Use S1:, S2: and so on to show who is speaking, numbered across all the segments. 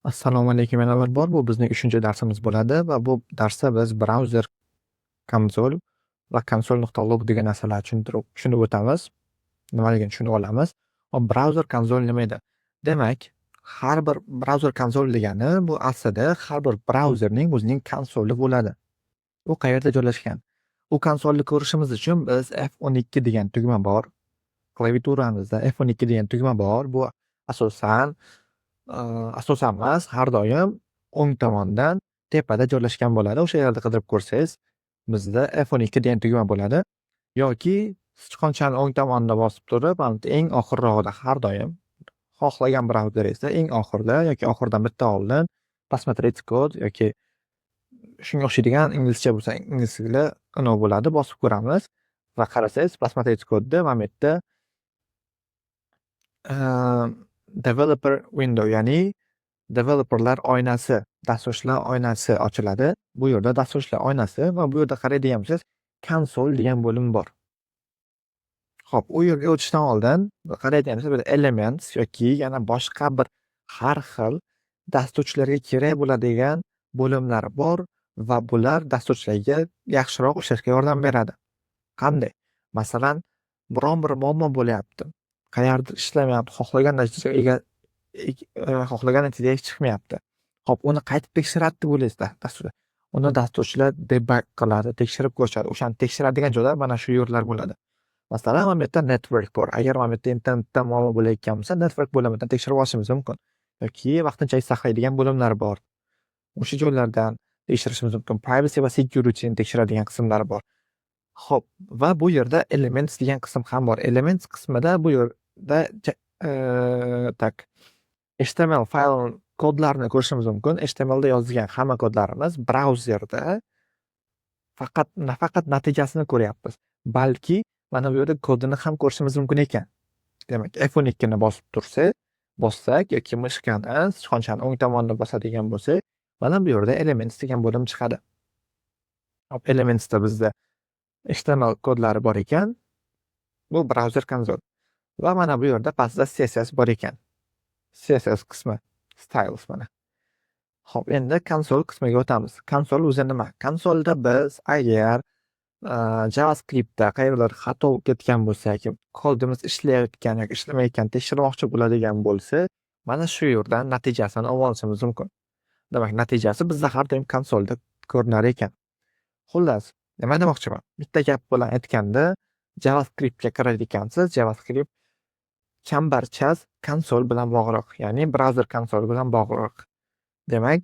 S1: Assalomu alaykum yana bir bor. Bu bizning 3-chi darsimiz bo'ladi va bu darsda biz brauzer konsol va konsol.log degan narsalarni tushunib o'tamiz. Nimaligini tushunib olamiz. Hop, brauzer konsol nima edi? Demak, har bir brauzer konsol degani bu aslida har bir brauzerning o'zining konsoli bo'ladi. U qayerda joylashgan? U konsolni ko'rishimiz uchun biz F12 degan tugma bor. Klaviaturamizda F12 degan tugma bor. Bu asosan asosan emas, har doim o'ng tomondan tepada joylashgan bo'ladi. O'sha yerda qidirib ko'rsangiz, bizda F12 degan tugma bo'ladi. Yoki sichqonchani o'ng tomonida bosib turib, eng oxirrog'ida har doim xohlagan brauzer esa eng oxirida yoki oxiridan bitta oldin посмотреть kod yoki shunga o'xshaydigan inglizcha bo'lsa ingliz tili bo'ladi. Bosib ko'ramiz va qarasangiz посмотреть kodda mana bu yerda developer window, ya'ni developerlar oynasi, dasturchilar oynasi ochiladi. Bu yerda dasturchilar oynasi va bu yerda qaraydigan bo'lsangiz, konsol degan bo'lim bor. Xo'p, u yerga o'tishdan oldin qaraydigan bo'lsangiz, elements yoki yana boshqa bir har xil dasturchilarga kerak bo'ladigan bo'limlar bor va bular dasturchilarga yaxshiroq ishlashga yordam beradi. Qanday? Masalan, biron bir muammo bo'lyapti. Qayerdir ishlamayapti, xohlagan natijaga chiqmayapti. Xo'p, uni qaytib tekshiradi deb o'ylaysizlar dasturda. Uni dasturchilar debug qiladi, tekshirib ko'rishadi. O'shani tekshiradigan joylar mana shu yerlar bo'ladi. Masalan, mana bu yerda network bor. Agar mana bu yerda internetda muammo bo'layotgan bo'lsa, network bo'limidan tekshirib olishimiz mumkin. Yoki vaqtinchalik saqlaydigan bo'limlar bor. O'sha joylardan tekshirishimiz mumkin. Privacy va security ni tekshiradigan qismlar bor. Xo'p, va bu yerda elements degan qism ham bor. Elements qismida bu yerda HTML fayl kodlarni ko'rishimiz mumkin. HTML da yozilgan hamma kodlarimiz brauzerda nafaqat natijasini ko'ryapmiz, balki mana bu yerda kodini ham ko'rishimiz mumkin ekan. Demak, F12 ni bossak yoki mishkani sichqonchani o'ng tomonida bosadigan bo'lsak, mana bu yerda elements degan bo'lim chiqadi. Hop, elementsda bizda HTML kodlari bor ekan. Bu brauzer konsol. Va mana bu yerda pastda CSS bor ekan. CSS qismi, styles mana. Xo'p, endi konsol qismiga o'tamiz. Konsol o'zi nima? Konsolda biz agar JavaScriptda qayerdir xato ketgan bo'lsa yoki kodimiz ishlayotgan yoki ishlamayotgan tekshirmoqchi bo'ladigan bo'lsa, mana shu yerdan natijasini olishimiz mumkin. Demak, natijasi bizda har doim konsolda ko'rinar ekan. Xullas, nima demoqchiman? Bitta gap bilan aytganda, JavaScriptga kirar ekansiz, JavaScript chambarchas konsol bilan bog'liq, ya'ni brauzer konsol bilan bog'liq. Demak,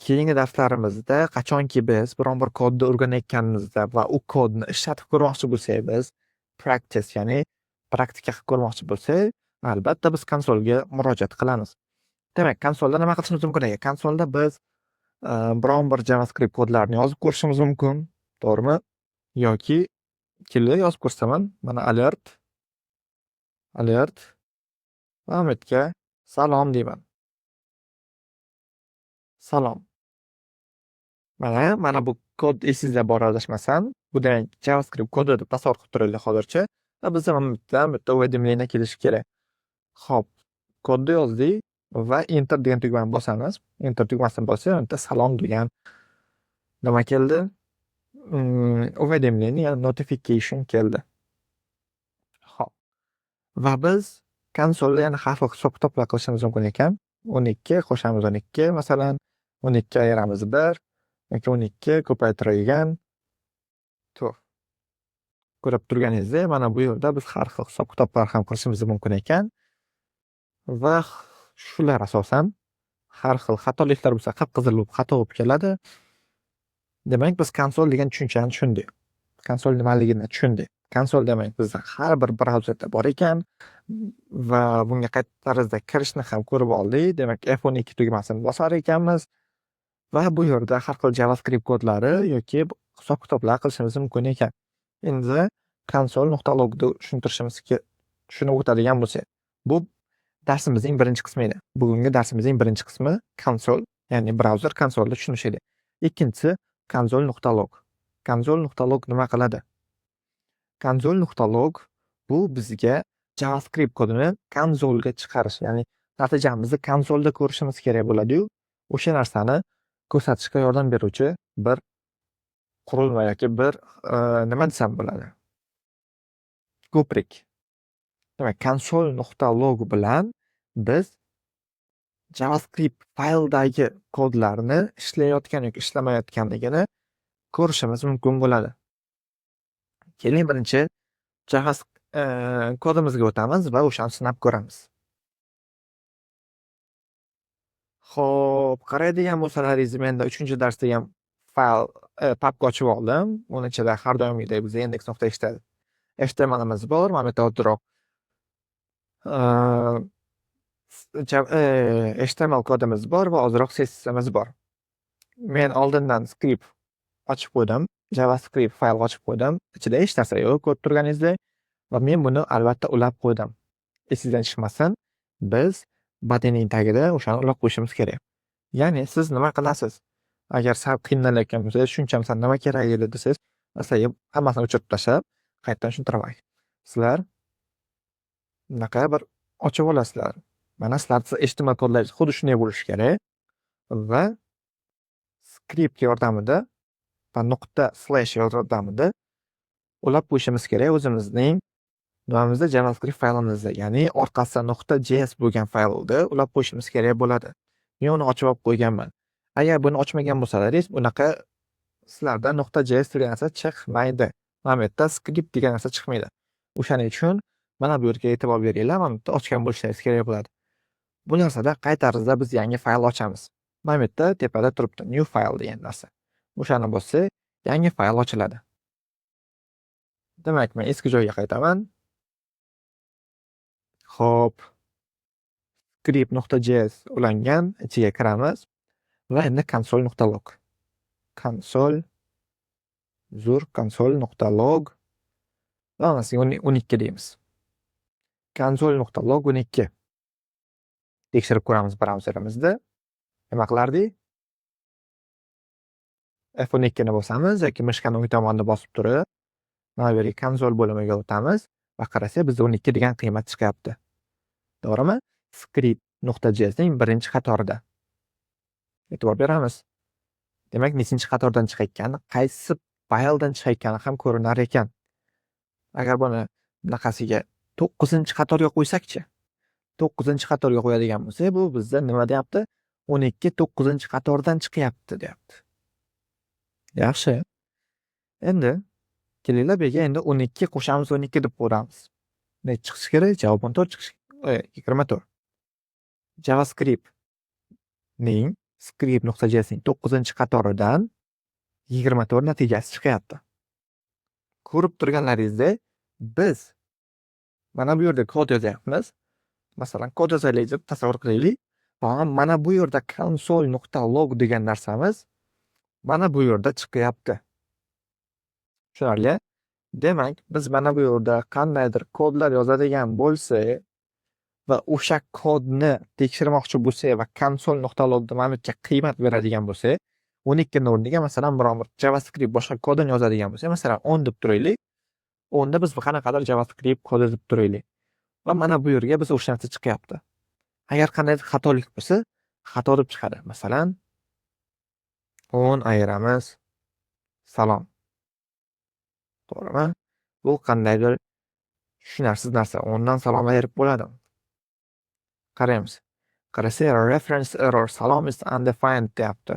S1: keyingi darslarimizda qachonki biz biron bir kodni o'rganayotganimizda va u kodni ishlatib ko'rmoqchi bo'lsak, biz practice, ya'ni praktika qilib ko'rmoqchi bo'lsak, albatta biz konsolga murojaat qilamiz. Demak, konsolda nima qilishimiz mumkin ekan? Konsolda biz biron bir JavaScript kodlarini yozib ko'rishimiz mumkin, to'g'rimi? Yoki kelib yozib ko'rsaman, mana alert va bu yerga salom deyman. Salom. Mana bu kod esingizda bor adashmasam, bu demak JavaScript kodi deb tasavvur qilib turaylik hozircha. Va bizda mana bitta уведомление kelishi kerak. Xo'p, kodni yozdik va enter degan tugmani bosamiz. Enter tugmasini bossak, bitta salom degan nima keldi? Уведомление, ya'ni notification keldi. Xo'p. Va biz konsolda yana har xil hisob-kitoblar qilishimiz mumkin ekan. 12 qo'shamiz 12, masalan, 12 ayiramiz 1 yoki 12 ko'paytirilgan. Ko'rib turganingizdek, mana bu yerda biz har xil hisob-kitoblar ham qilishimiz mumkin ekan. Va shular asosan har xil xatoliklar bo'lsa, qip-qizil bo'lib xato bo'lib keladi. Demak, biz konsol degan tushunchani tushundik. Konsol nimaligini tushundik. Konsol demak bizda har bir brauzerda bor ekan va bunga qay tarzda kirishni ham ko'rib oldik. Demak, F12 tugmasini bosar ekanmiz va bu yerda har xil JavaScript kodlari yoki hisob-kitoblar qilishimiz mumkin ekan. Endi konsol.logni tushunib o'tadigan bo'lsak, bu darsimizning birinchi qismi edi. Bugungi darsimizning birinchi qismi konsol, ya'ni brauzer konsolni tushunish edi. Ikkinchisi konsol.log. Konsol.log nima qiladi? Konsol.log bu bizga JavaScript kodini konsolga chiqarish, ya'ni natijamizni konsolda ko'rishimiz kerak bo'ladi-yu, o'sha narsani ko'rsatishga yordam beruvchi bir qurilma yoki bir nima desam bo'ladi? Ko'prik. Demak, console.log bilan biz JavaScript fayldagi kodlarni ishlayotgan yoki ishlamayotganligini ko'rishimiz mumkin bo'ladi. Keling, birinchi kodimizga o'tamiz va o'shani sinab ko'ramiz. Xo'p, qaraydigan bo'lsalaringiz, menda 3-darsda ham fayl papka ochib oldim. Uning ichida har doimgidek bizda index.html bor. Mana bu yerda oddiroq HTML kodimiz bor va ozroq CSSimiz bor. Men oldindan skript ochib qo'ydim. JavaScript fayl ochib qo'ydim. Ichida hech narsa yo'q, ko'rib turganingizdek. Va men buni albatta ulab qo'ydim. Esingizdan chiqmasin, biz bodyning tagida o'shani ulab qo'yishimiz kerak. Ya'ni siz nima qilasiz? Agar sal qiynalayotgan bo'lsangiz, tushuncham san nima kerak edi desangiz, masalan, hammasini o'chirib tashlab, qaytadan tushuntiraman. Sizlar bunaqa bir ochib olasizlar. Mana sizlarning HTML kodlaringiz xuddi shunday bo'lishi kerak va skript yordamida va nuqta slash yordamida ulab qo'yishimiz kerak o'zimizning nimamizda, JavaScript faylimizni, ya'ni orqasida .js bo'lgan faylni ulab qo'yishimiz kerak bo'ladi. Men uni ochib olib qo'yganman. Agar buni ochmagan bo'lsalaringiz, bunaqa sizlarda .js degan narsa chiqmaydi. Mana bu yerda skript degan narsa chiqmaydi. O'shaning uchun mana bu yerga e'tibor beringlar, mana bu yerda ochgan bo'lishingiz kerak bo'ladi. Bu narsada qay tarzda biz yangi fayl ochamiz? Mana bu yerda tepada turibdi new file degan narsa. O'shani bossak, yangi fayl ochiladi. Demak, men eski joyga qaytaman. Xo'p, script.js ulangan ichiga kiramiz va endi console.log. console.log va mana 12 deymiz. console.log 12. Tekshirib ko'ramiz brauzerimizda. Nima qilardik? F12 ni bosamiz yoki mishkani o'ng tomonida bosib turib, mana bu yerga konsol bo'limiga o'tamiz va qarasak, bizda 12 degan qiymat chiqyapti. To'g'rimi? Script.js ning birinchi qatorida. E'tibor beramiz. Demak, nechinchi qatordan chiqayotgani, qaysi fayldan chiqayotgani ham ko'rinar ekan. Agar buni bunaqasiga 9-qatorga qo'ysak-chi? 9-qatorga qo'yadigan bo'lsak, bu bizda nima deyapti? 12 9-qatordan chiqyapti deyapti. Yaxshi. Endi kelinglar bu yerga endi 12 qo'shamiz, 12 deb ko'ramiz. Ne chiqishi kerak? Javob 14 chiqishi. 24. JavaScript ning script.js ning 9-qatoridan 24 natijasi chiqyapti. Ko'rib turganlaringizdek, biz mana bu yerda kod yozyapmiz. Masalan, kod yozaylik deb tasavvur qilaylik. Mana bu yerda console.log degan narsamiz mana bu yerda chiqyapti. Tushunarli? Demak, biz mana bu yerda qandaydir kodlar yozadigan bo'lsak va o'sha kodni tekshirmoqchi bo'lsak va console.log da mana buncha qiymat beradigan bo'lsak, 12 ni o'rniga masalan biror bir JavaScript boshqa kodini yozadigan bo'lsak, masalan 10 deb turaylik. 10 da biz qanaqadir JavaScript kod deb turaylik. Va mana bu yerga biz o'sha narsa chiqyapti. Agar qandaydir xatolik bo'lsa, xato deb chiqadi. Masalan, 10 ayiramiz salom. To'g'rimi? Bu qandaydir tushunarsiz narsa. 10 dan salom ayirib bo'ladi. Qaraymiz. Qarasak, reference error salom is undefined deyapti.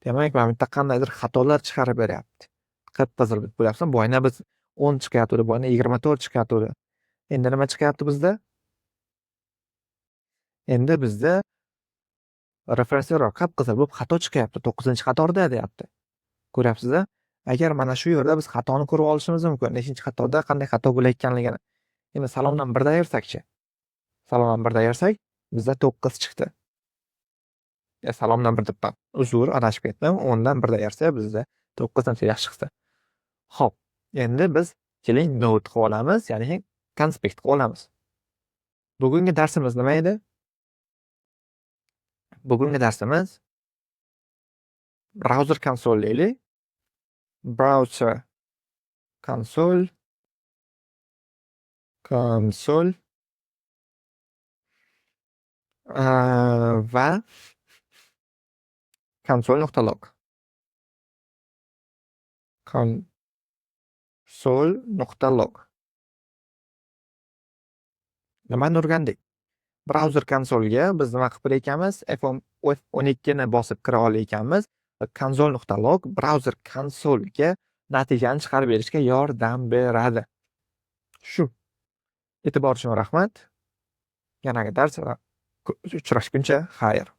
S1: Demak, mana bu yerda qandaydir xatolar chiqarib beryapti. Qip-qizil deb bo'lyapsan. Bu oyna biz 10 chiqyapti, bu oyna 24 chiqyapti. Endi nima chiqyapti bizda? Endi bizda reference error qip-qizil bo'lib xato chiqyapti. 9-qatorda deyapti. Ko'ryapsiz-a? Agar mana shu yerda biz xatoni ko'rib olishimiz mumkin. Nechinchi qatorda qanday xato bo'layotganligini. Endi salomdan 1 da ayirsak-chi? Salomdan 1 da ayirsak, bizda 9 chiqdi. Salomdan 1 debman. Uzr, adashib ketdim. 10 dan 1 da ayirsak, bizda 9 natija chiqdi. Xo'p, endi biz keling note qilib olamiz, ya'ni konspekt qilib olamiz. Bugungi darsimiz nima edi? Bugungi darsimiz browser console deylik. Browser console Va console.log. Console.log. Nimani o'rgandik? Brauzer konsolga biz nima qilib ekanmiz? F12 ni bosib kira olar ekanmiz. Console.log brauzer konsolga natijani chiqarib berishga yordam beradi. Shu. E'tibor uchun rahmat. Yanagi dars uchrashguncha xayr.